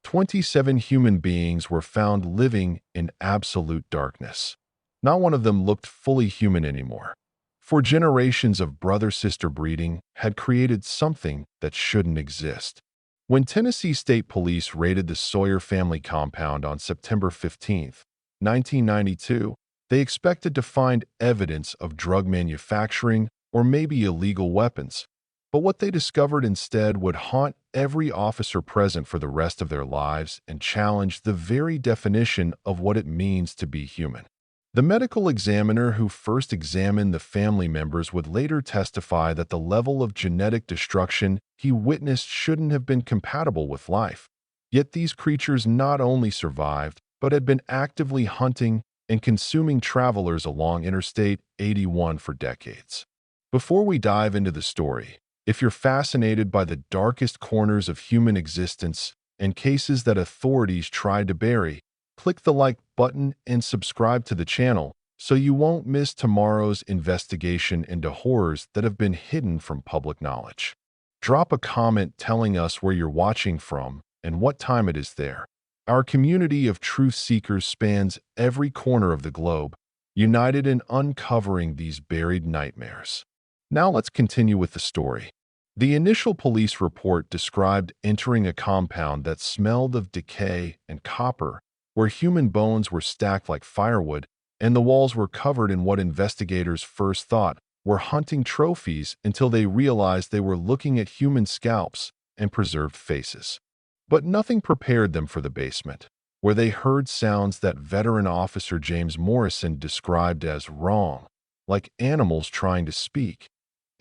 27 human beings were found living in absolute darkness. Not one of them looked fully human anymore. For generations of brother-sister breeding had created something that shouldn't exist. When Tennessee State Police raided the Sawyer family compound on September 15, 1992, they expected to find evidence of drug manufacturing or maybe illegal weapons. But what they discovered instead would haunt every officer present for the rest of their lives and challenge the very definition of what it means to be human. The medical examiner who first examined the family members would later testify that the level of genetic destruction he witnessed shouldn't have been compatible with life. Yet these creatures not only survived, but had been actively hunting and consuming travelers along Interstate 81 for decades. Before we dive into the story, if you're fascinated by the darkest corners of human existence and cases that authorities tried to bury, click the like button and subscribe to the channel so you won't miss tomorrow's investigation into horrors that have been hidden from public knowledge. Drop a comment telling us where you're watching from and what time it is there. Our community of truth seekers spans every corner of the globe, united in uncovering these buried nightmares. Now let's continue with the story. The initial police report described entering a compound that smelled of decay and copper, where human bones were stacked like firewood, and the walls were covered in what investigators first thought were hunting trophies until they realized they were looking at human scalps and preserved faces. But nothing prepared them for the basement, where they heard sounds that veteran officer James Morrison described as wrong, like animals trying to speak,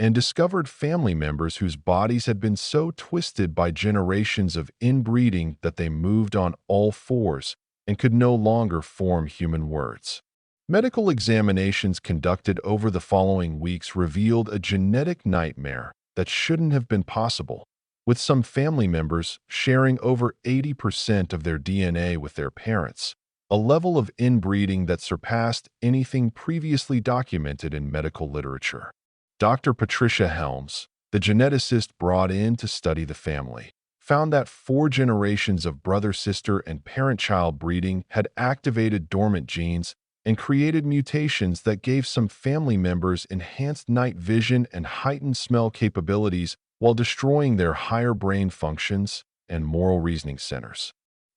and discovered family members whose bodies had been so twisted by generations of inbreeding that they moved on all fours and could no longer form human words. Medical examinations conducted over the following weeks revealed a genetic nightmare that shouldn't have been possible, with some family members sharing over 80% of their DNA with their parents, a level of inbreeding that surpassed anything previously documented in medical literature. Dr. Patricia Helms, the geneticist brought in to study the family, found that 4 generations of brother-sister and parent-child breeding had activated dormant genes and created mutations that gave some family members enhanced night vision and heightened smell capabilities while destroying their higher brain functions and moral reasoning centers.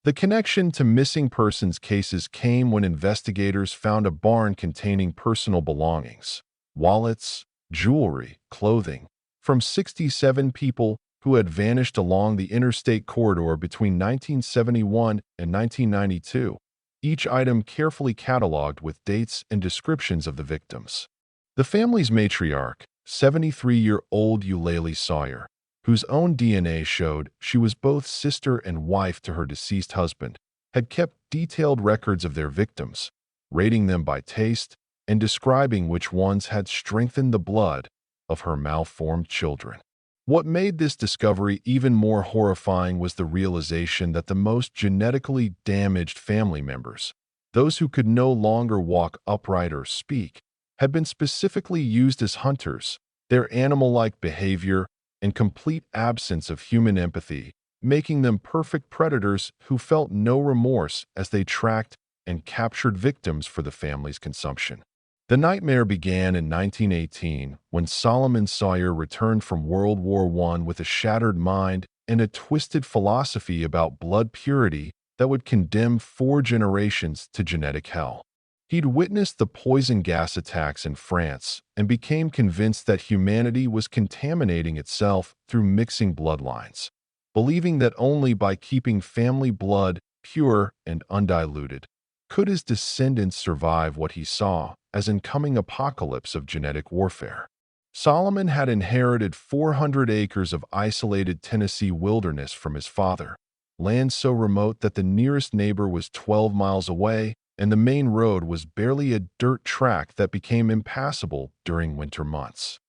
The connection to missing persons cases came when investigators found a barn containing personal belongings, wallets, jewelry, clothing, from 67 people who had vanished along the interstate corridor between 1971 and 1992, each item carefully cataloged with dates and descriptions of the victims. The family's matriarch, 73-year-old Eulalie Sawyer, whose own DNA showed she was both sister and wife to her deceased husband, had kept detailed records of their victims, rating them by taste and describing which ones had strengthened the blood of her malformed children. What made this discovery even more horrifying was the realization that the most genetically damaged family members, those who could no longer walk upright or speak, had been specifically used as hunters, their animal-like behavior and complete absence of human empathy, making them perfect predators who felt no remorse as they tracked and captured victims for the family's consumption. The nightmare began in 1918 when Solomon Sawyer returned from World War I with a shattered mind and a twisted philosophy about blood purity that would condemn 4 generations to genetic hell. He'd witnessed the poison gas attacks in France and became convinced that humanity was contaminating itself through mixing bloodlines, believing that only by keeping family blood pure and undiluted could his descendants survive what he saw as an incoming apocalypse of genetic warfare. Solomon had inherited 400 acres of isolated Tennessee wilderness from his father, land so remote that the nearest neighbor was 12 miles away and the main road was barely a dirt track that became impassable during winter months.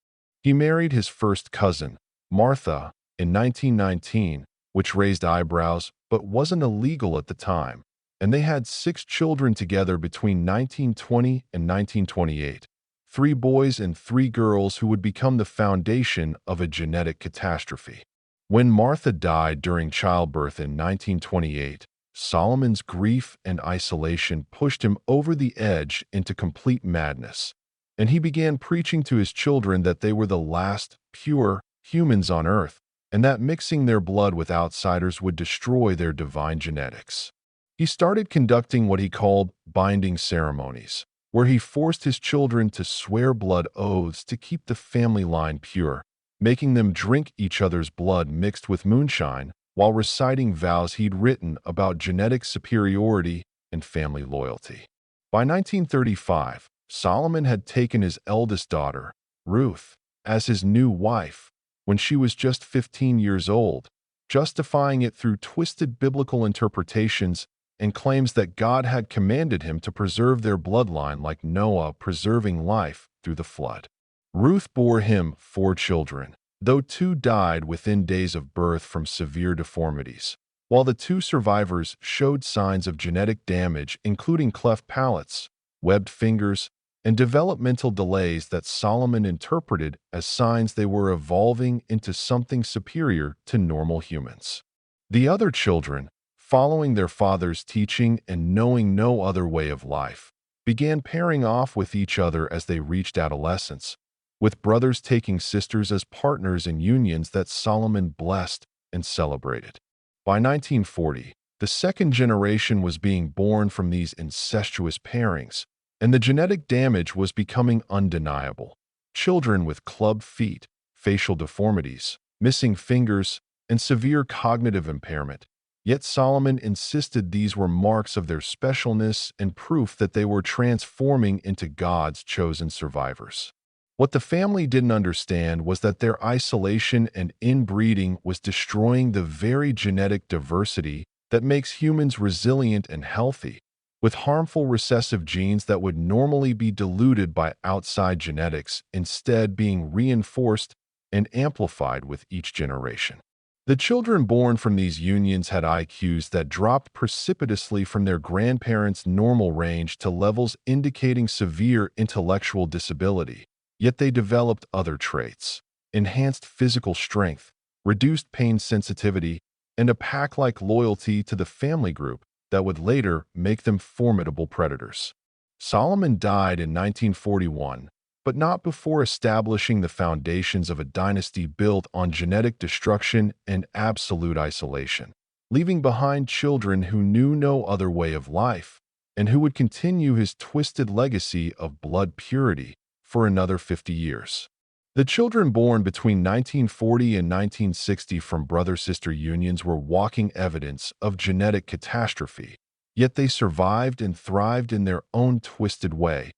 He married his first cousin, Martha, in 1919, which raised eyebrows but wasn't illegal at the time, and they had 6 children together between 1920 and 1928, 3 boys and 3 girls who would become the foundation of a genetic catastrophe. When Martha died during childbirth in 1928, Solomon's grief and isolation pushed him over the edge into complete madness, and he began preaching to his children that they were the last pure humans on earth, and that mixing their blood with outsiders would destroy their divine genetics. He started conducting what he called binding ceremonies, where he forced his children to swear blood oaths to keep the family line pure, making them drink each other's blood mixed with moonshine while reciting vows he'd written about genetic superiority and family loyalty. By 1935, Solomon had taken his eldest daughter, Ruth, as his new wife when she was just 15 years old, justifying it through twisted biblical interpretations and claims that God had commanded him to preserve their bloodline like Noah preserving life through the flood. Ruth bore him 4 children, though 2 died within days of birth from severe deformities, while the 2 survivors showed signs of genetic damage, including cleft palates, webbed fingers, and developmental delays that Solomon interpreted as signs they were evolving into something superior to normal humans. The other children, following their father's teaching and knowing no other way of life, began pairing off with each other as they reached adolescence, with brothers taking sisters as partners in unions that Solomon blessed and celebrated. By 1940, the second generation was being born from these incestuous pairings, and the genetic damage was becoming undeniable. Children with clubbed feet, facial deformities, missing fingers, and severe cognitive impairment. Yet Solomon insisted these were marks of their specialness and proof that they were transforming into God's chosen survivors. What the family didn't understand was that their isolation and inbreeding was destroying the very genetic diversity that makes humans resilient and healthy, with harmful recessive genes that would normally be diluted by outside genetics instead being reinforced and amplified with each generation. The children born from these unions had IQs that dropped precipitously from their grandparents' normal range to levels indicating severe intellectual disability, yet they developed other traits: enhanced physical strength, reduced pain sensitivity, and a pack-like loyalty to the family group that would later make them formidable predators. Solomon died in 1941, but not before establishing the foundations of a dynasty built on genetic destruction and absolute isolation, leaving behind children who knew no other way of life and who would continue his twisted legacy of blood purity for another 50 years. The children born between 1940 and 1960 from brother-sister unions were walking evidence of genetic catastrophe, yet they survived and thrived in their own twisted way,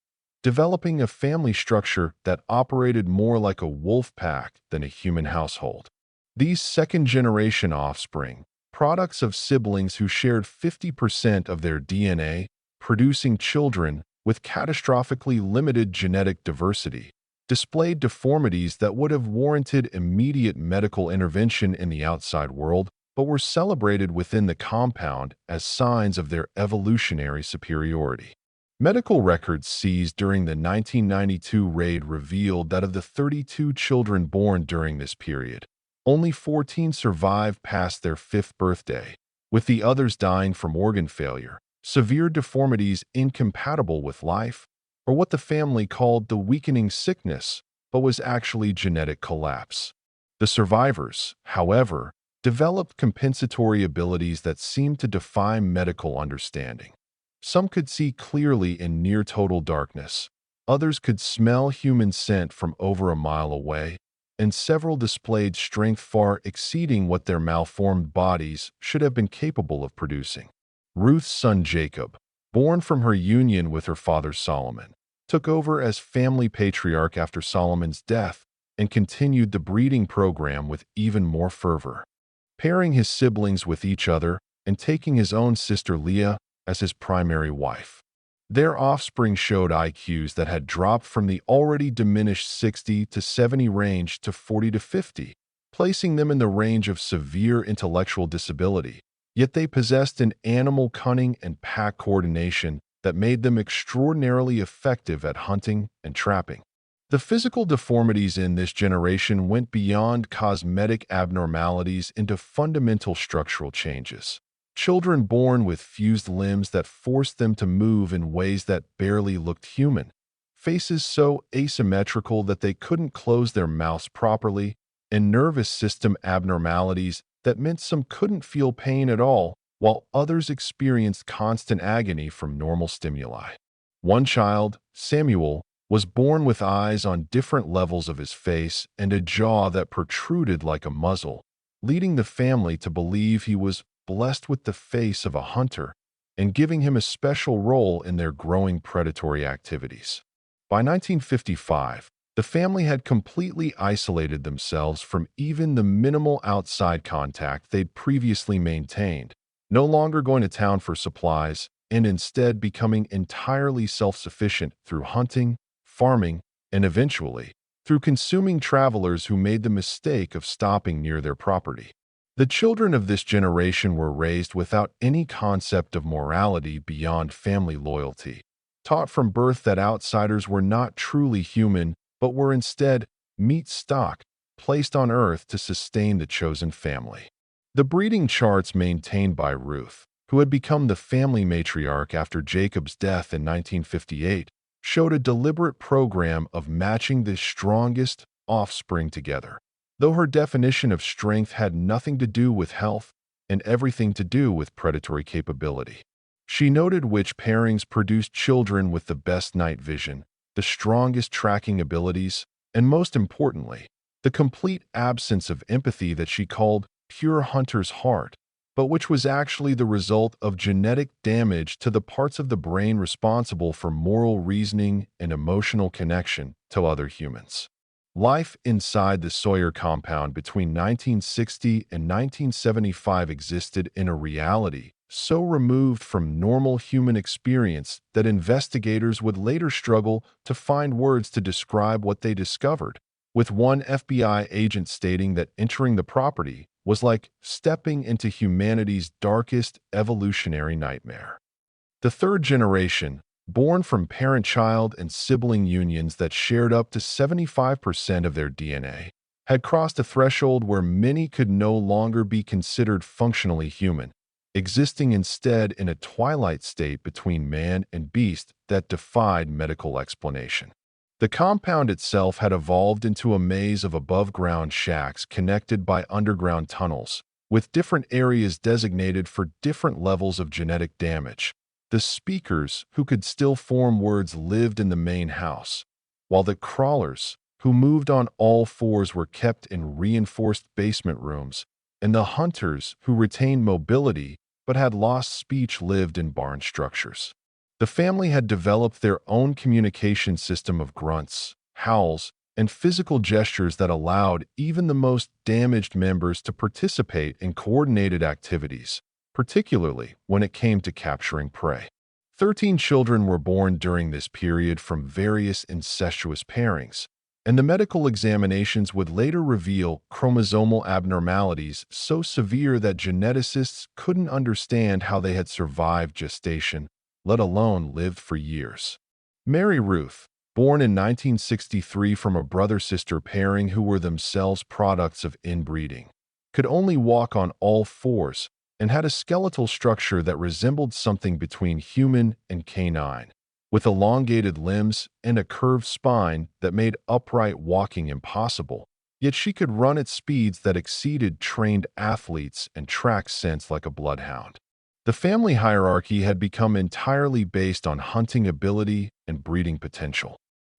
developing a family structure that operated more like a wolf pack than a human household. These second-generation offspring, products of siblings who shared 50% of their DNA, producing children with catastrophically limited genetic diversity, displayed deformities that would have warranted immediate medical intervention in the outside world, but were celebrated within the compound as signs of their evolutionary superiority. Medical records seized during the 1992 raid revealed that of the 32 children born during this period, only 14 survived past their 5th birthday, with the others dying from organ failure, severe deformities incompatible with life, or what the family called the weakening sickness, but was actually genetic collapse. The survivors, however, developed compensatory abilities that seemed to defy medical understanding. Some could see clearly in near-total darkness, others could smell human scent from over a mile away, and several displayed strength far exceeding what their malformed bodies should have been capable of producing. Ruth's son Jacob, born from her union with her father Solomon, took over as family patriarch after Solomon's death and continued the breeding program with even more fervor, pairing his siblings with each other and taking his own sister Leah as his primary wife. Their offspring showed IQs that had dropped from the already diminished 60 to 70 range to 40 to 50, placing them in the range of severe intellectual disability. Yet they possessed an animal cunning and pack coordination that made them extraordinarily effective at hunting and trapping. The physical deformities in this generation went beyond cosmetic abnormalities into fundamental structural changes. Children born with fused limbs that forced them to move in ways that barely looked human, faces so asymmetrical that they couldn't close their mouths properly, and nervous system abnormalities that meant some couldn't feel pain at all, while others experienced constant agony from normal stimuli. One child, Samuel, was born with eyes on different levels of his face and a jaw that protruded like a muzzle, leading the family to believe he was blessed with the face of a hunter and giving him a special role in their growing predatory activities. By 1955, the family had completely isolated themselves from even the minimal outside contact they'd previously maintained, no longer going to town for supplies, and instead becoming entirely self-sufficient through hunting, farming, and eventually, through consuming travelers who made the mistake of stopping near their property. The children of this generation were raised without any concept of morality beyond family loyalty, taught from birth that outsiders were not truly human, but were instead meat stock placed on earth to sustain the chosen family. The breeding charts maintained by Ruth, who had become the family matriarch after Jacob's death in 1958, showed a deliberate program of matching the strongest offspring together, though her definition of strength had nothing to do with health and everything to do with predatory capability. She noted which pairings produced children with the best night vision, the strongest tracking abilities, and most importantly, the complete absence of empathy that she called pure hunter's heart, but which was actually the result of genetic damage to the parts of the brain responsible for moral reasoning and emotional connection to other humans. Life inside the Sawyer compound between 1960 and 1975 existed in a reality so removed from normal human experience that investigators would later struggle to find words to describe what they discovered, with one FBI agent stating that entering the property was like stepping into humanity's darkest evolutionary nightmare. The third generation, born from parent-child and sibling unions that shared up to 75% of their DNA, had crossed a threshold where many could no longer be considered functionally human, existing instead in a twilight state between man and beast that defied medical explanation. The compound itself had evolved into a maze of above-ground shacks connected by underground tunnels, with different areas designated for different levels of genetic damage. The speakers, who could still form words, lived in the main house, while the crawlers, who moved on all fours, were kept in reinforced basement rooms, and the hunters, who retained mobility but had lost speech, lived in barn structures. The family had developed their own communication system of grunts, howls, and physical gestures that allowed even the most damaged members to participate in coordinated activities, particularly when it came to capturing prey. 13 children were born during this period from various incestuous pairings, and the medical examinations would later reveal chromosomal abnormalities so severe that geneticists couldn't understand how they had survived gestation, let alone lived for years. Mary Ruth, born in 1963 from a brother-sister pairing who were themselves products of inbreeding, could only walk on all fours and had a skeletal structure that resembled something between human and canine, with elongated limbs and a curved spine that made upright walking impossible, yet she could run at speeds that exceeded trained athletes and track scents like a bloodhound. The family hierarchy had become entirely based on hunting ability and breeding potential,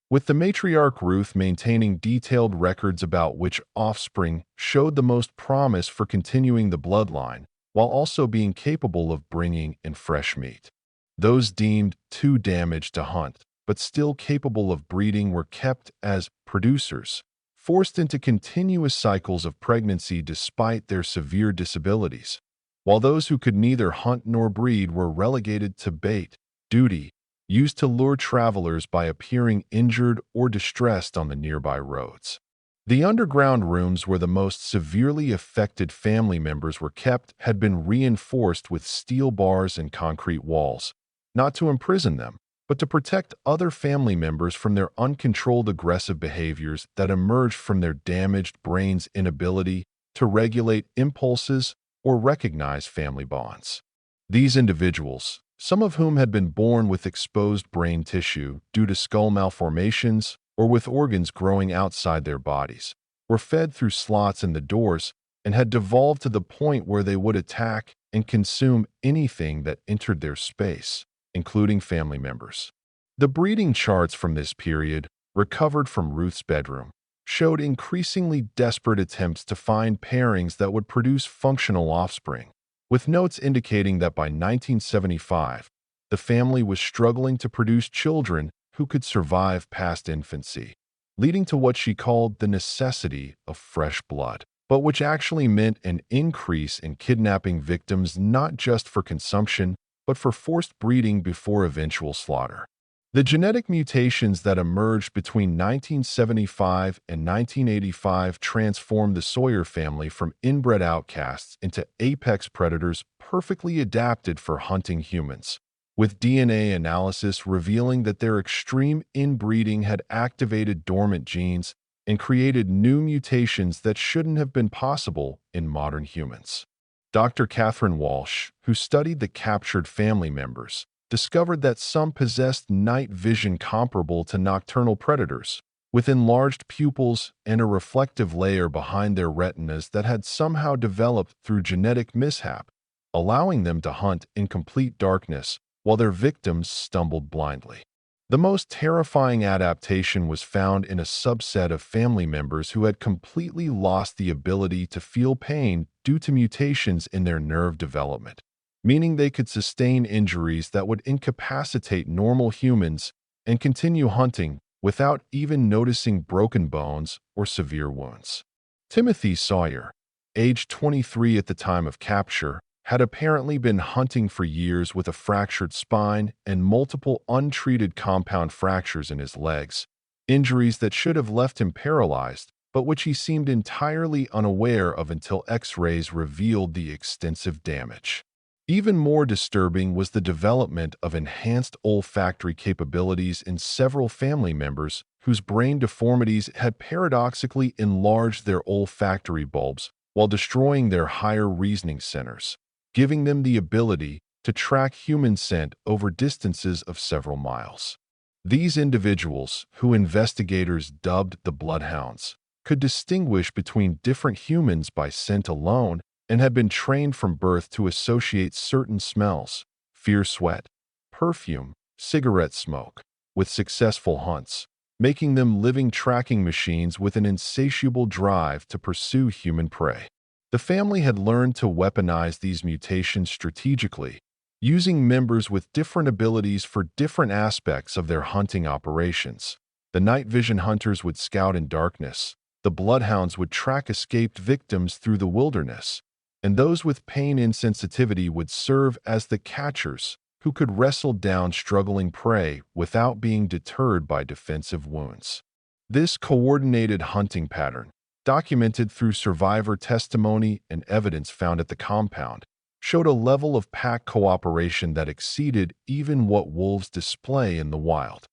with the matriarch Ruth maintaining detailed records about which offspring showed the most promise for continuing the bloodline, while also being capable of bringing in fresh meat. Those deemed too damaged to hunt, but still capable of breeding, were kept as producers, forced into continuous cycles of pregnancy despite their severe disabilities, while those who could neither hunt nor breed were relegated to bait duty, used to lure travelers by appearing injured or distressed on the nearby roads. The underground rooms where the most severely affected family members were kept had been reinforced with steel bars and concrete walls, not to imprison them, but to protect other family members from their uncontrolled aggressive behaviors that emerged from their damaged brain's inability to regulate impulses or recognize family bonds. These individuals, some of whom had been born with exposed brain tissue due to skull malformations or with organs growing outside their bodies, were fed through slots in the doors and had devolved to the point where they would attack and consume anything that entered their space, including family members. The breeding charts from this period, recovered from Ruth's bedroom, showed increasingly desperate attempts to find pairings that would produce functional offspring, with notes indicating that by 1975, the family was struggling to produce children who could survive past infancy, leading to what she called the necessity of fresh blood, but which actually meant an increase in kidnapping victims not just for consumption, but for forced breeding before eventual slaughter. The genetic mutations that emerged between 1975 and 1985 transformed the Sawyer family from inbred outcasts into apex predators perfectly adapted for hunting humans, with DNA analysis revealing that their extreme inbreeding had activated dormant genes and created new mutations that shouldn't have been possible in modern humans. Dr. Catherine Walsh, who studied the captured family members, discovered that some possessed night vision comparable to nocturnal predators, with enlarged pupils and a reflective layer behind their retinas that had somehow developed through genetic mishap, allowing them to hunt in complete darkness while their victims stumbled blindly. The most terrifying adaptation was found in a subset of family members who had completely lost the ability to feel pain due to mutations in their nerve development, meaning they could sustain injuries that would incapacitate normal humans and continue hunting without even noticing broken bones or severe wounds. Timothy Sawyer, aged 23 at the time of capture, had apparently been hunting for years with a fractured spine and multiple untreated compound fractures in his legs, injuries that should have left him paralyzed, but which he seemed entirely unaware of until X-rays revealed the extensive damage. Even more disturbing was the development of enhanced olfactory capabilities in several family members whose brain deformities had paradoxically enlarged their olfactory bulbs while destroying their higher reasoning centers, giving them the ability to track human scent over distances of several miles. These individuals, who investigators dubbed the bloodhounds, could distinguish between different humans by scent alone and had been trained from birth to associate certain smells, fear sweat, perfume, cigarette smoke, with successful hunts, making them living tracking machines with an insatiable drive to pursue human prey. The family had learned to weaponize these mutations strategically, using members with different abilities for different aspects of their hunting operations. The night vision hunters would scout in darkness, the bloodhounds would track escaped victims through the wilderness, and those with pain insensitivity would serve as the catchers who could wrestle down struggling prey without being deterred by defensive wounds. This coordinated hunting pattern, documented through survivor testimony and evidence found at the compound, showed a level of pack cooperation that exceeded even what wolves display in the wild.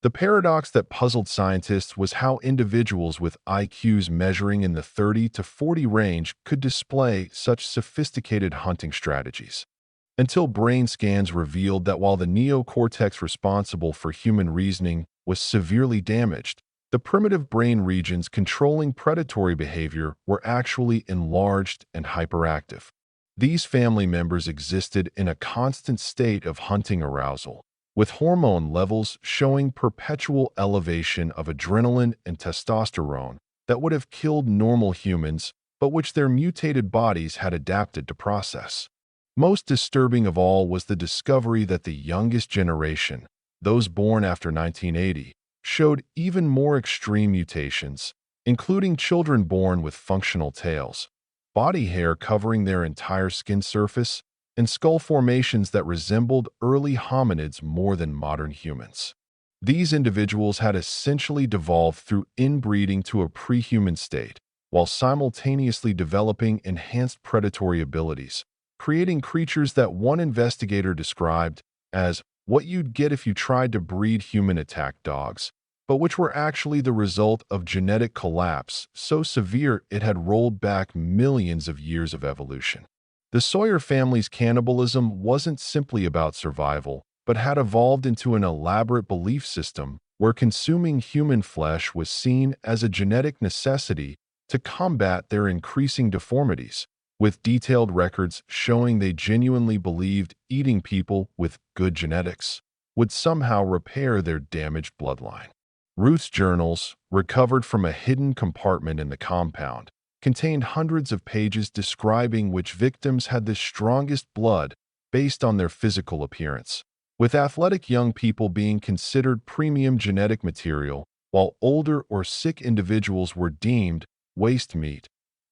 The paradox that puzzled scientists was how individuals with IQs measuring in the 30 to 40 range could display such sophisticated hunting strategies, until brain scans revealed that while the neocortex responsible for human reasoning was severely damaged, the primitive brain regions controlling predatory behavior were actually enlarged and hyperactive. These family members existed in a constant state of hunting arousal, with hormone levels showing perpetual elevation of adrenaline and testosterone that would have killed normal humans, but which their mutated bodies had adapted to process. Most disturbing of all was the discovery that the youngest generation, those born after 1980, showed even more extreme mutations, including children born with functional tails, body hair covering their entire skin surface, and skull formations that resembled early hominids more than modern humans. These individuals had essentially devolved through inbreeding to a pre-human state, while simultaneously developing enhanced predatory abilities, creating creatures that one investigator described as what you'd get if you tried to breed human attack dogs, but which were actually the result of genetic collapse so severe it had rolled back millions of years of evolution. The Sawyer family's cannibalism wasn't simply about survival, but had evolved into an elaborate belief system where consuming human flesh was seen as a genetic necessity to combat their increasing deformities, with detailed records showing they genuinely believed eating people with good genetics would somehow repair their damaged bloodline. Ruth's journals, recovered from a hidden compartment in the compound, contained hundreds of pages describing which victims had the strongest blood based on their physical appearance, with athletic young people being considered premium genetic material, while older or sick individuals were deemed waste meat,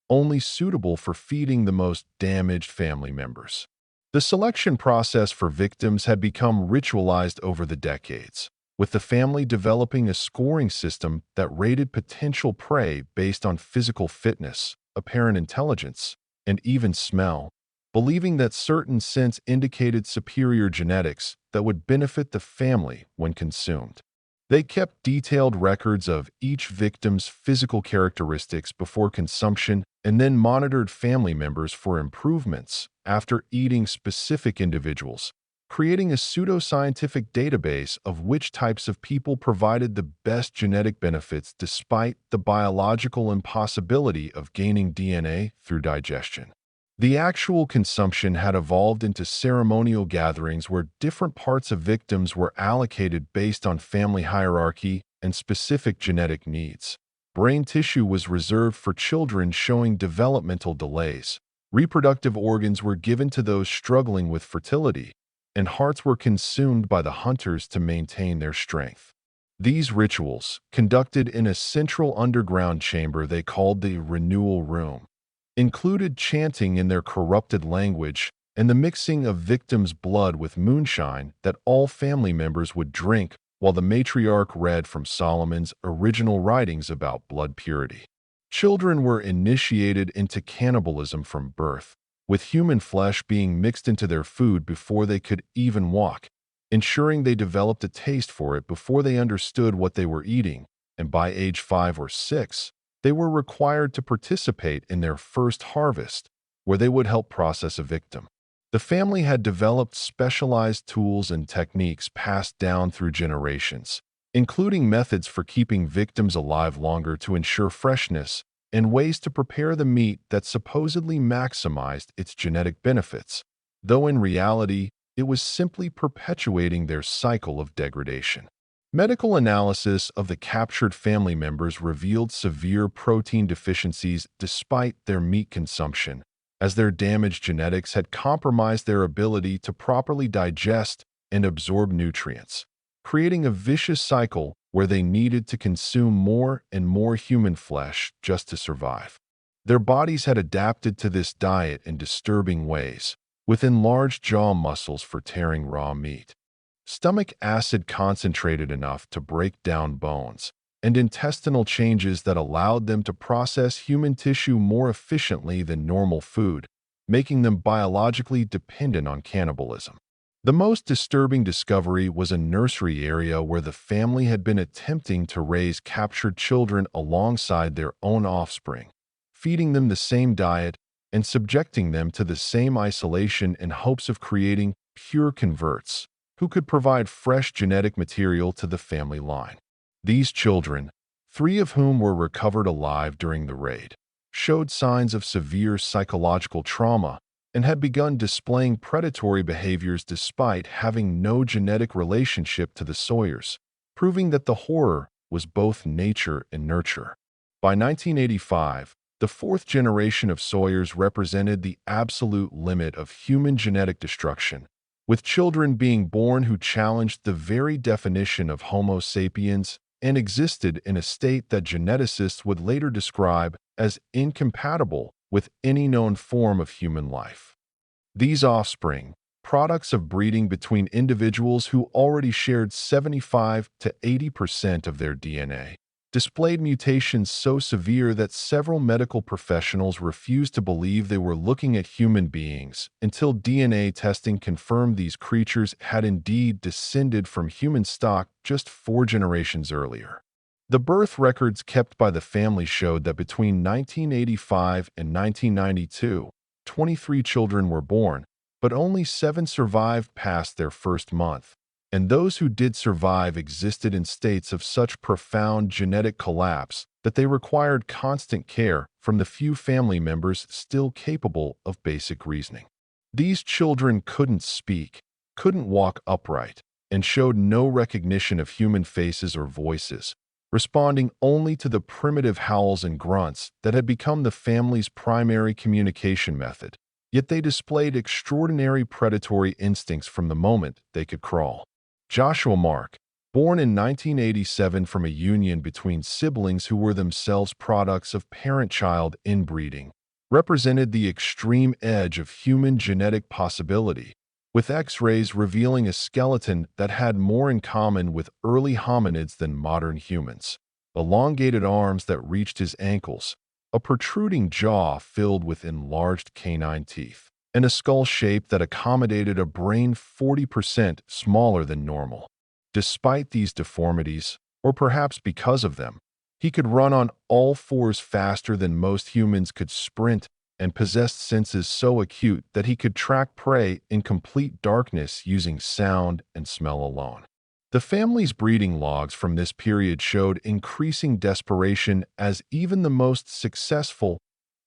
only suitable for feeding the most damaged family members. The selection process for victims had become ritualized over the decades, with the family developing a scoring system that rated potential prey based on physical fitness, apparent intelligence, and even smell, believing that certain scents indicated superior genetics that would benefit the family when consumed. They kept detailed records of each victim's physical characteristics before consumption and then monitored family members for improvements after eating specific individuals, creating a pseudoscientific database of which types of people provided the best genetic benefits despite the biological impossibility of gaining DNA through digestion. The actual consumption had evolved into ceremonial gatherings where different parts of victims were allocated based on family hierarchy and specific genetic needs. Brain tissue was reserved for children showing developmental delays. Reproductive organs were given to those struggling with fertility, and hearts were consumed by the hunters to maintain their strength. These rituals, conducted in a central underground chamber they called the renewal room, included chanting in their corrupted language and the mixing of victims' blood with moonshine that all family members would drink while the matriarch read from Solomon's original writings about blood purity. Children were initiated into cannibalism from birth, with human flesh being mixed into their food before they could even walk, ensuring they developed a taste for it before they understood what they were eating, and by age 5 or 6, they were required to participate in their first harvest, where they would help process a victim. The family had developed specialized tools and techniques passed down through generations, including methods for keeping victims alive longer to ensure freshness and ways to prepare the meat that supposedly maximized its genetic benefits, though in reality, it was simply perpetuating their cycle of degradation. Medical analysis of the captured family members revealed severe protein deficiencies despite their meat consumption, as their damaged genetics had compromised their ability to properly digest and absorb nutrients, creating a vicious cycle where they needed to consume more and more human flesh just to survive. Their bodies had adapted to this diet in disturbing ways, with enlarged jaw muscles for tearing raw meat, stomach acid concentrated enough to break down bones, and intestinal changes that allowed them to process human tissue more efficiently than normal food, making them biologically dependent on cannibalism. The most disturbing discovery was a nursery area where the family had been attempting to raise captured children alongside their own offspring, feeding them the same diet and subjecting them to the same isolation in hopes of creating pure converts who could provide fresh genetic material to the family line. These children, 3 of whom were recovered alive during the raid, showed signs of severe psychological trauma and had begun displaying predatory behaviors despite having no genetic relationship to the Sawyers, proving that the horror was both nature and nurture. By 1985, the 4th generation of Sawyers represented the absolute limit of human genetic destruction, with children being born who challenged the very definition of Homo sapiens and existed in a state that geneticists would later describe as incompatible with any known form of human life. These offspring, products of breeding between individuals who already shared 75 to 80% of their DNA, displayed mutations so severe that several medical professionals refused to believe they were looking at human beings until DNA testing confirmed these creatures had indeed descended from human stock just 4 generations earlier. The birth records kept by the family showed that between 1985 and 1992, 23 children were born, but only 7 survived past their first month. And those who did survive existed in states of such profound genetic collapse that they required constant care from the few family members still capable of basic reasoning. These children couldn't speak, couldn't walk upright, and showed no recognition of human faces or voices, responding only to the primitive howls and grunts that had become the family's primary communication method. Yet they displayed extraordinary predatory instincts from the moment they could crawl. Joshua Mark, born in 1987 from a union between siblings who were themselves products of parent-child inbreeding, represented the extreme edge of human genetic possibility, with X-rays revealing a skeleton that had more in common with early hominids than modern humans. Elongated arms that reached his ankles, a protruding jaw filled with enlarged canine teeth, and a skull shape that accommodated a brain 40% smaller than normal. Despite these deformities, or perhaps because of them, he could run on all fours faster than most humans could sprint and possessed senses so acute that he could track prey in complete darkness using sound and smell alone. The family's breeding logs from this period showed increasing desperation as even the most successful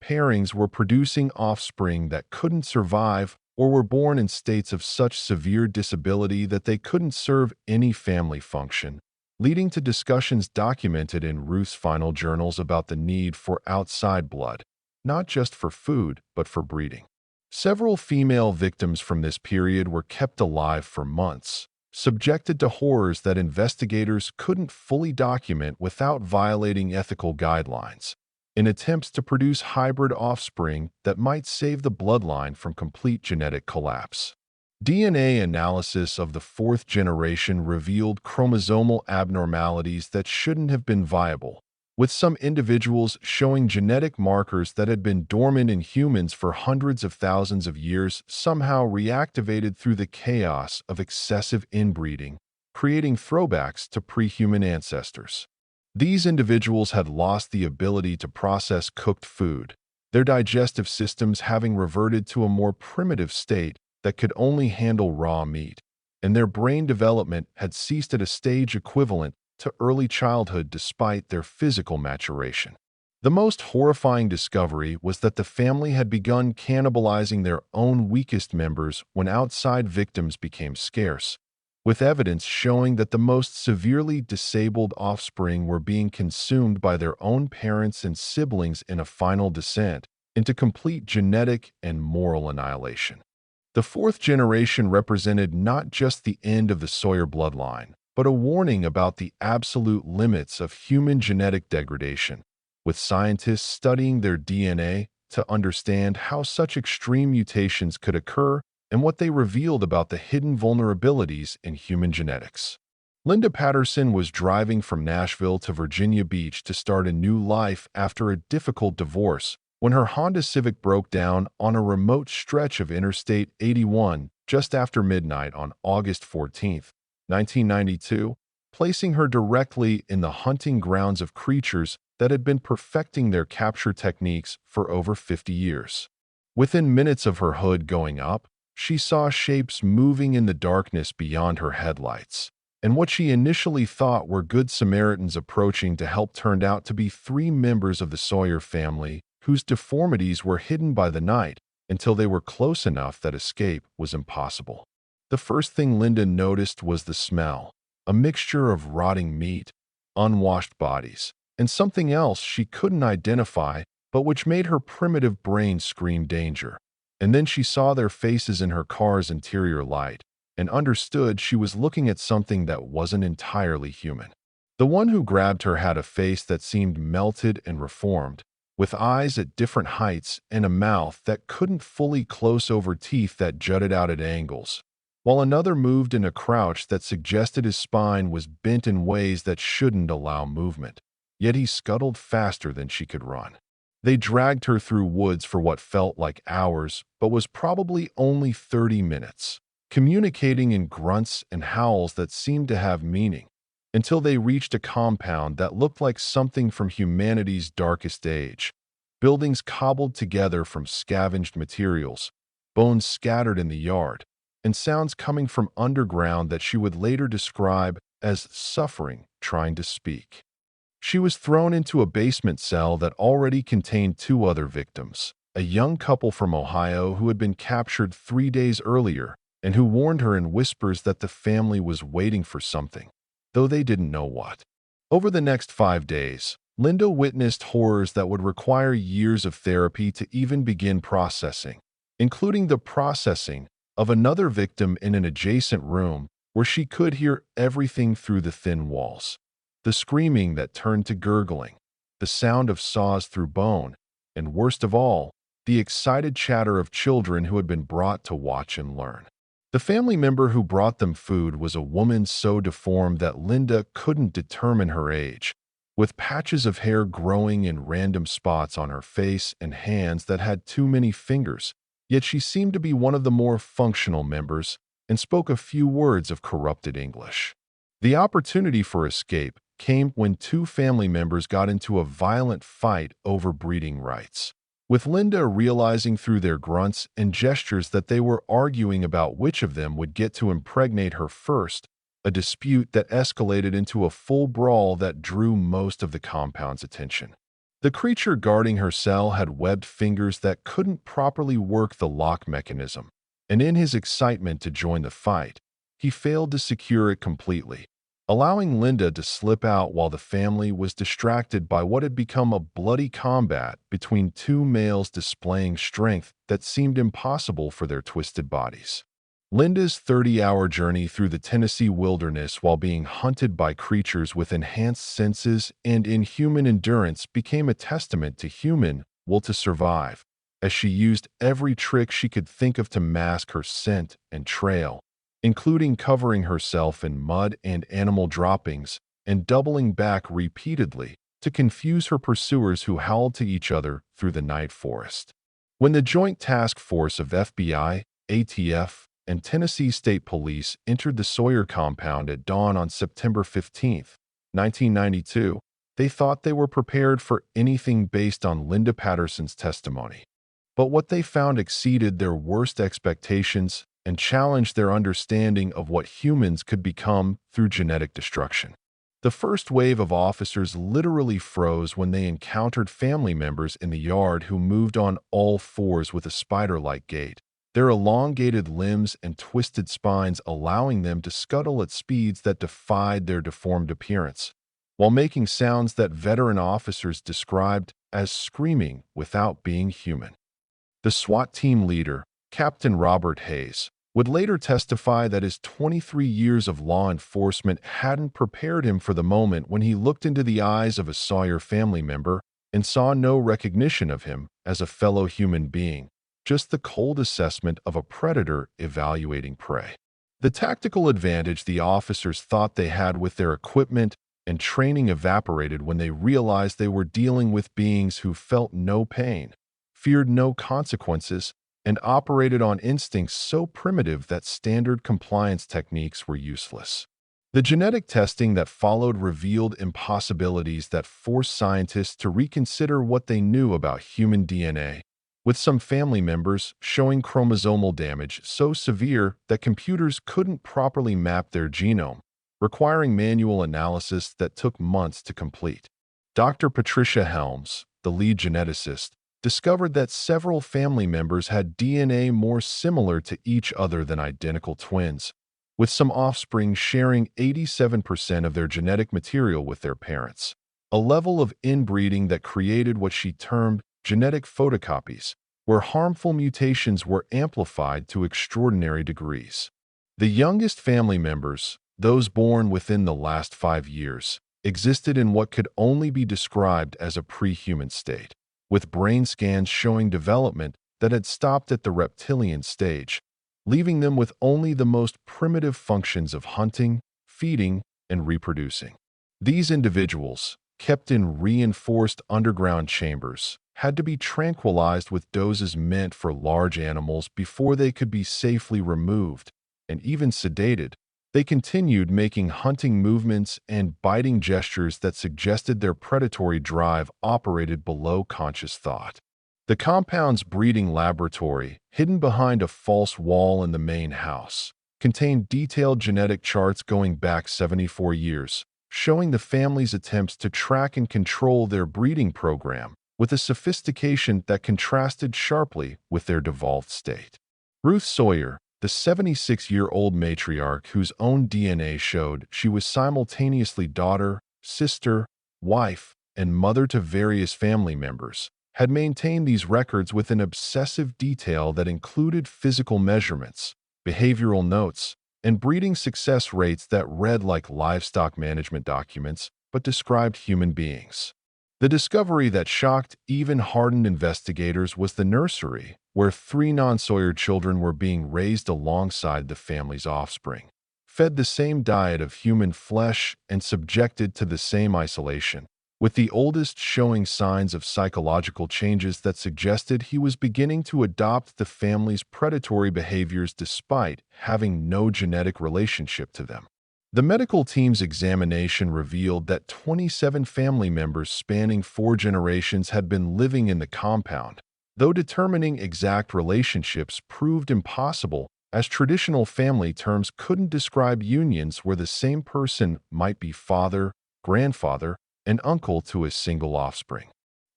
pairings were producing offspring that couldn't survive or were born in states of such severe disability that they couldn't serve any family function, leading to discussions documented in Ruth's final journals about the need for outside blood, not just for food, but for breeding. Several female victims from this period were kept alive for months, subjected to horrors that investigators couldn't fully document without violating ethical guidelines, in attempts to produce hybrid offspring that might save the bloodline from complete genetic collapse. DNA analysis of the 4th generation revealed chromosomal abnormalities that shouldn't have been viable, with some individuals showing genetic markers that had been dormant in humans for hundreds of thousands of years somehow reactivated through the chaos of excessive inbreeding, creating throwbacks to pre-human ancestors. These individuals had lost the ability to process cooked food, their digestive systems having reverted to a more primitive state that could only handle raw meat, and their brain development had ceased at a stage equivalent to early childhood despite their physical maturation. The most horrifying discovery was that the family had begun cannibalizing their own weakest members when outside victims became scarce, with evidence showing that the most severely disabled offspring were being consumed by their own parents and siblings in a final descent into complete genetic and moral annihilation. The 4th generation represented not just the end of the Sawyer bloodline, but a warning about the absolute limits of human genetic degradation, with scientists studying their DNA to understand how such extreme mutations could occur and what they revealed about the hidden vulnerabilities in human genetics. Linda Patterson was driving from Nashville to Virginia Beach to start a new life after a difficult divorce when her Honda Civic broke down on a remote stretch of Interstate 81 just after midnight on August 14, 1992, placing her directly in the hunting grounds of creatures that had been perfecting their capture techniques for over 50 years. Within minutes of her hood going up, she saw shapes moving in the darkness beyond her headlights, and what she initially thought were Good Samaritans approaching to help turned out to be 3 members of the Sawyer family whose deformities were hidden by the night until they were close enough that escape was impossible. The first thing Linda noticed was the smell, a mixture of rotting meat, unwashed bodies, and something else she couldn't identify but which made her primitive brain scream danger. And then she saw their faces in her car's interior light and understood she was looking at something that wasn't entirely human. The one who grabbed her had a face that seemed melted and reformed, with eyes at different heights and a mouth that couldn't fully close over teeth that jutted out at angles, while another moved in a crouch that suggested his spine was bent in ways that shouldn't allow movement. yet he scuttled faster than she could run. They dragged her through woods for what felt like hours, but was probably only 30 minutes, communicating in grunts and howls that seemed to have meaning, until they reached a compound that looked like something from humanity's darkest age. Buildings cobbled together from scavenged materials, bones scattered in the yard, and sounds coming from underground that she would later describe as suffering trying to speak. She was thrown into a basement cell that already contained two other victims, a young couple from Ohio who had been captured 3 days earlier and who warned her in whispers that the family was waiting for something, though they didn't know what. Over the next 5 days, Linda witnessed horrors that would require years of therapy to even begin processing, including the processing of another victim in an adjacent room where she could hear everything through the thin walls. The screaming that turned to gurgling, the sound of saws through bone, and worst of all, the excited chatter of children who had been brought to watch and learn. The family member who brought them food was a woman so deformed that Linda couldn't determine her age, with patches of hair growing in random spots on her face and hands that had too many fingers, yet she seemed to be one of the more functional members and spoke a few words of corrupted English. The opportunity for escape came when two family members got into a violent fight over breeding rights, with Linda realizing through their grunts and gestures that they were arguing about which of them would get to impregnate her first, a dispute that escalated into a full brawl that drew most of the compound's attention. The creature guarding her cell had webbed fingers that couldn't properly work the lock mechanism, and in his excitement to join the fight, he failed to secure it completely, allowing Linda to slip out while the family was distracted by what had become a bloody combat between two males displaying strength that seemed impossible for their twisted bodies. Linda's 30-hour journey through the Tennessee wilderness while being hunted by creatures with enhanced senses and inhuman endurance became a testament to human will to survive, as she used every trick she could think of to mask her scent and trail, including covering herself in mud and animal droppings and doubling back repeatedly to confuse her pursuers who howled to each other through the night forest. When the Joint Task Force of FBI, ATF, and Tennessee State Police entered the Sawyer compound at dawn on September 15, 1992, they thought they were prepared for anything based on Linda Patterson's testimony. But what they found exceeded their worst expectations and challenged their understanding of what humans could become through genetic destruction. The first wave of officers literally froze when they encountered family members in the yard who moved on all fours with a spider-like gait, their elongated limbs and twisted spines allowing them to scuttle at speeds that defied their deformed appearance, while making sounds that veteran officers described as screaming without being human. The SWAT team leader, Captain Robert Hayes, would later testify that his 23 years of law enforcement hadn't prepared him for the moment when he looked into the eyes of a Sawyer family member and saw no recognition of him as a fellow human being, just the cold assessment of a predator evaluating prey. The tactical advantage the officers thought they had with their equipment and training evaporated when they realized they were dealing with beings who felt no pain, feared no consequences, and operated on instincts so primitive that standard compliance techniques were useless. The genetic testing that followed revealed impossibilities that forced scientists to reconsider what they knew about human DNA, with some family members showing chromosomal damage so severe that computers couldn't properly map their genome, requiring manual analysis that took months to complete. Dr. Patricia Helms, the lead geneticist, discovered that several family members had DNA more similar to each other than identical twins, with some offspring sharing 87% of their genetic material with their parents, a level of inbreeding that created what she termed genetic photocopies, where harmful mutations were amplified to extraordinary degrees. The youngest family members, those born within the last 5 years, existed in what could only be described as a pre-human state, with brain scans showing development that had stopped at the reptilian stage, leaving them with only the most primitive functions of hunting, feeding, and reproducing. These individuals, kept in reinforced underground chambers, had to be tranquilized with doses meant for large animals before they could be safely removed, and even sedated. They continued making hunting movements and biting gestures that suggested their predatory drive operated below conscious thought. The compound's breeding laboratory, hidden behind a false wall in the main house, contained detailed genetic charts going back 74 years, showing the family's attempts to track and control their breeding program with a sophistication that contrasted sharply with their devolved state. Ruth Sawyer, the 76-year-old matriarch whose own DNA showed she was simultaneously daughter, sister, wife, and mother to various family members, had maintained these records with an obsessive detail that included physical measurements, behavioral notes, and breeding success rates that read like livestock management documents but described human beings. The discovery that shocked even hardened investigators was the nursery, where 3 non-Sawyer children were being raised alongside the family's offspring, fed the same diet of human flesh and subjected to the same isolation, with the oldest showing signs of psychological changes that suggested he was beginning to adopt the family's predatory behaviors despite having no genetic relationship to them. The medical team's examination revealed that 27 family members spanning 4 generations had been living in the compound, though determining exact relationships proved impossible, as traditional family terms couldn't describe unions where the same person might be father, grandfather, and uncle to a single offspring.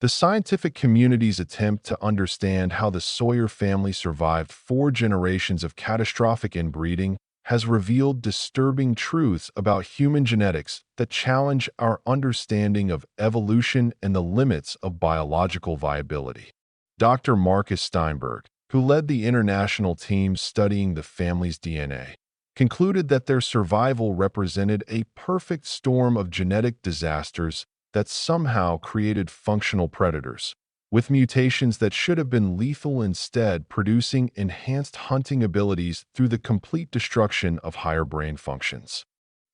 The scientific community's attempt to understand how the Sawyer family survived 4 generations of catastrophic inbreeding has revealed disturbing truths about human genetics that challenge our understanding of evolution and the limits of biological viability. Dr. Marcus Steinberg, who led the international team studying the family's DNA, concluded that their survival represented a perfect storm of genetic disasters that somehow created functional predators, with mutations that should have been lethal instead producing enhanced hunting abilities through the complete destruction of higher brain functions.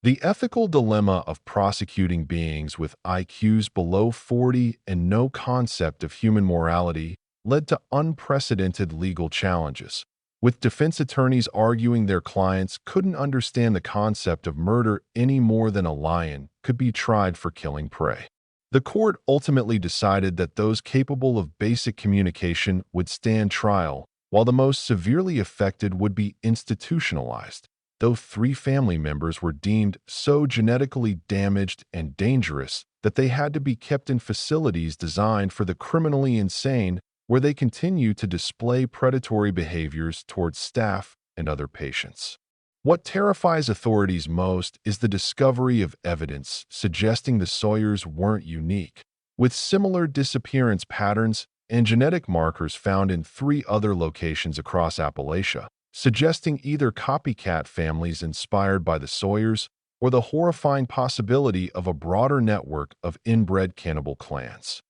The ethical dilemma of prosecuting beings with IQs below 40 and no concept of human morality led to unprecedented legal challenges, with defense attorneys arguing their clients couldn't understand the concept of murder any more than a lion could be tried for killing prey. The court ultimately decided that those capable of basic communication would stand trial, while the most severely affected would be institutionalized, though 3 family members were deemed so genetically damaged and dangerous that they had to be kept in facilities designed for the criminally insane, where they continue to display predatory behaviors towards staff and other patients. What terrifies authorities most is the discovery of evidence suggesting the Sawyers weren't unique, with similar disappearance patterns and genetic markers found in 3 other locations across Appalachia, suggesting either copycat families inspired by the Sawyers or the horrifying possibility of a broader network of inbred cannibal clans.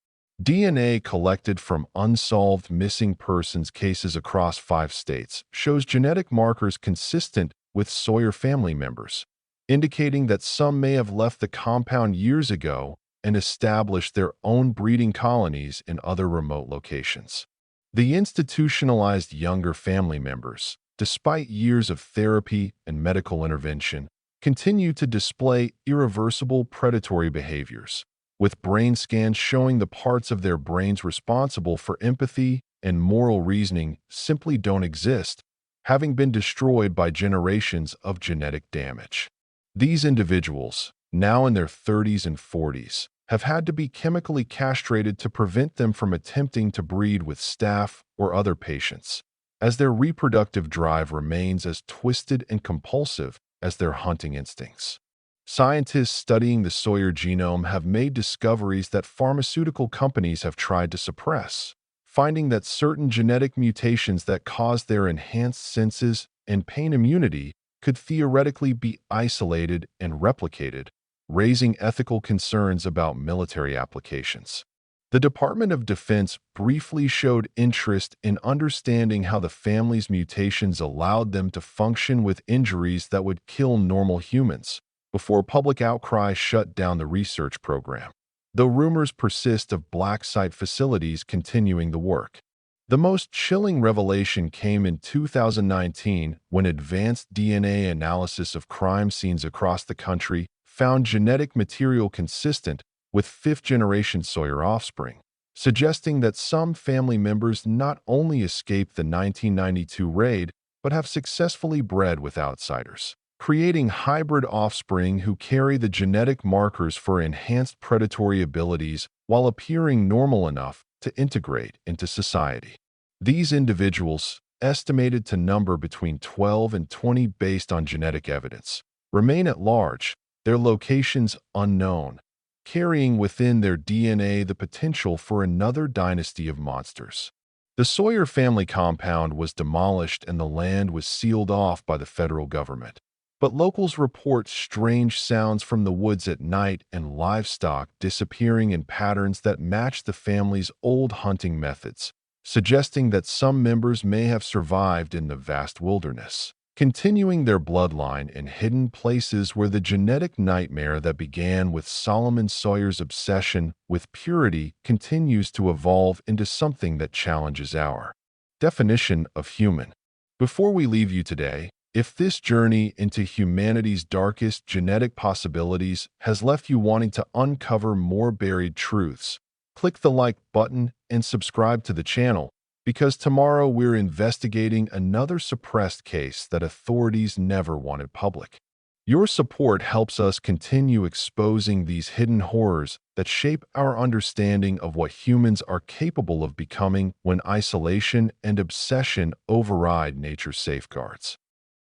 DNA collected from unsolved missing persons cases across 5 states shows genetic markers consistent with Sawyer family members, indicating that some may have left the compound years ago and established their own breeding colonies in other remote locations. The institutionalized younger family members, despite years of therapy and medical intervention, continue to display irreversible predatory behaviors, with brain scans showing the parts of their brains responsible for empathy and moral reasoning simply don't exist, having been destroyed by generations of genetic damage. These individuals, now in their 30s and 40s, have had to be chemically castrated to prevent them from attempting to breed with staff or other patients, as their reproductive drive remains as twisted and compulsive as their hunting instincts. Scientists studying the Sawyer genome have made discoveries that pharmaceutical companies have tried to suppress, finding that certain genetic mutations that cause their enhanced senses and pain immunity could theoretically be isolated and replicated, raising ethical concerns about military applications. The Department of Defense briefly showed interest in understanding how the family's mutations allowed them to function with injuries that would kill normal humans, before public outcry shut down the research program. though rumors persist of black site facilities continuing the work. The most chilling revelation came in 2019 when advanced DNA analysis of crime scenes across the country found genetic material consistent with fifth-generation Sawyer offspring, suggesting that some family members not only escaped the 1992 raid but have successfully bred with outsiders, creating hybrid offspring who carry the genetic markers for enhanced predatory abilities while appearing normal enough to integrate into society. These individuals, estimated to number between 12 and 20 based on genetic evidence, remain at large, their locations unknown, carrying within their DNA the potential for another dynasty of monsters. The Sawyer family compound was demolished and the land was sealed off by the federal government. But locals report strange sounds from the woods at night and livestock disappearing in patterns that match the family's old hunting methods, suggesting that some members may have survived in the vast wilderness, continuing their bloodline in hidden places where the genetic nightmare that began with Solomon Sawyer's obsession with purity continues to evolve into something that challenges our definition of human. Before we leave you today, if this journey into humanity's darkest genetic possibilities has left you wanting to uncover more buried truths, click the like button and subscribe to the channel, because tomorrow we're investigating another suppressed case that authorities never wanted public. Your support helps us continue exposing these hidden horrors that shape our understanding of what humans are capable of becoming when isolation and obsession override nature's safeguards.